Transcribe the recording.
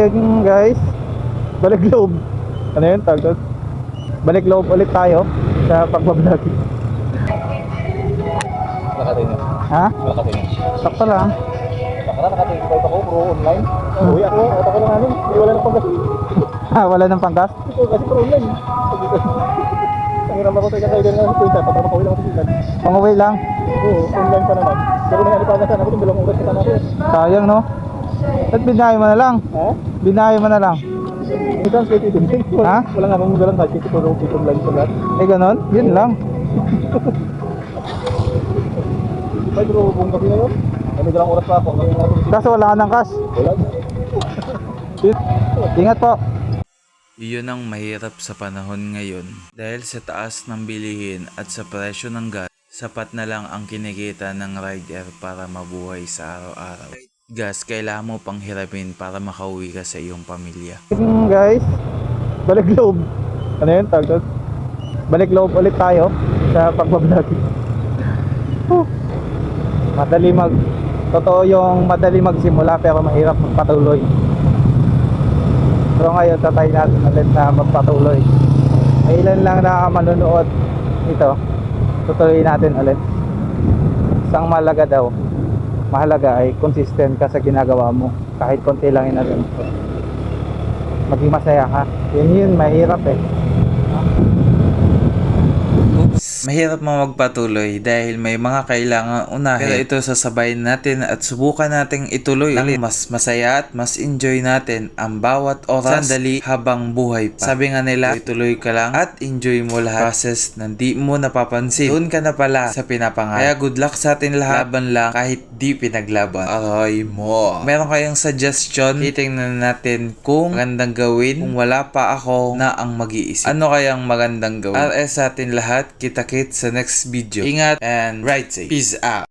Yung guys, balik loob. Ano yun tawag doon? Balik loob ulit tayo sa pagbablog. Nakatingin. Ha? Nakatingin. Sakto lang. Nakatingin ko ako bro online. Uwi ako, ako lang namin. Hindi wala nang panggas. Wala ng panggas? Ito kasi pro online. Ang hirap ako tayo kayo ng kwenta para makauwi lang ako sa sikat. Panguwi lang. Oo, online pa naman. Pero may panggasan ako kung dalawang oras ka natin. Sayang no? At binahay mo na lang. Ha? Binahay mo na lang. May translate ito. Ha? Wala nga akong dalang budget pero dito online ko lahat. Eh ganon? Yun lang. Ay bro, buong gabi na yun. May dalang oras pa ako. Kaso wala ka ng cash. Wala. Ingat po. Iyon ang mahirap sa panahon ngayon dahil sa taas ng bilihin at sa presyo ng gas, sapat na lang ang kinikita ng rider para mabuhay sa araw-araw. Gas, kailangan mo pang hirapin para makauwi ka sa iyong pamilya. Guys, balik loob. Ano yun tawag doon? Balik loob ulit tayo sa pagbablog. Totoo yung madali magsimula pero mahirap magpatuloy. Pero ngayon tatay natin ulit na magpatuloy. May ilan lang na manunood ito. Tutuloy natin ulit. Isang mahalaga ay consistent ka sa ginagawa mo. Kahit konti lang natin. Maging masaya ka. Yun mahirap eh. Mahirap mo magpatuloy dahil may mga kailangan unahin. Pero ito sasabayin natin at subukan nating ituloy ulit. Mas masaya at mas enjoy natin ang bawat oras sandali habang buhay pa. Sabi nga nila, ituloy ka lang at enjoy mo lahat. Process na di mo napapansin. Doon ka na pala sa pinapangarap. Kaya good luck sa atin lahat. Laban lang kahit di pinaglaban. Aray mo. Meron kayong suggestion? Titingnan natin kung magandang gawin kung wala pa ako na ang mag-iisip. Ano kayang magandang gawin? RS sa atin lahat. Kita-kits sa next video. Ingat and ride safe. Peace out.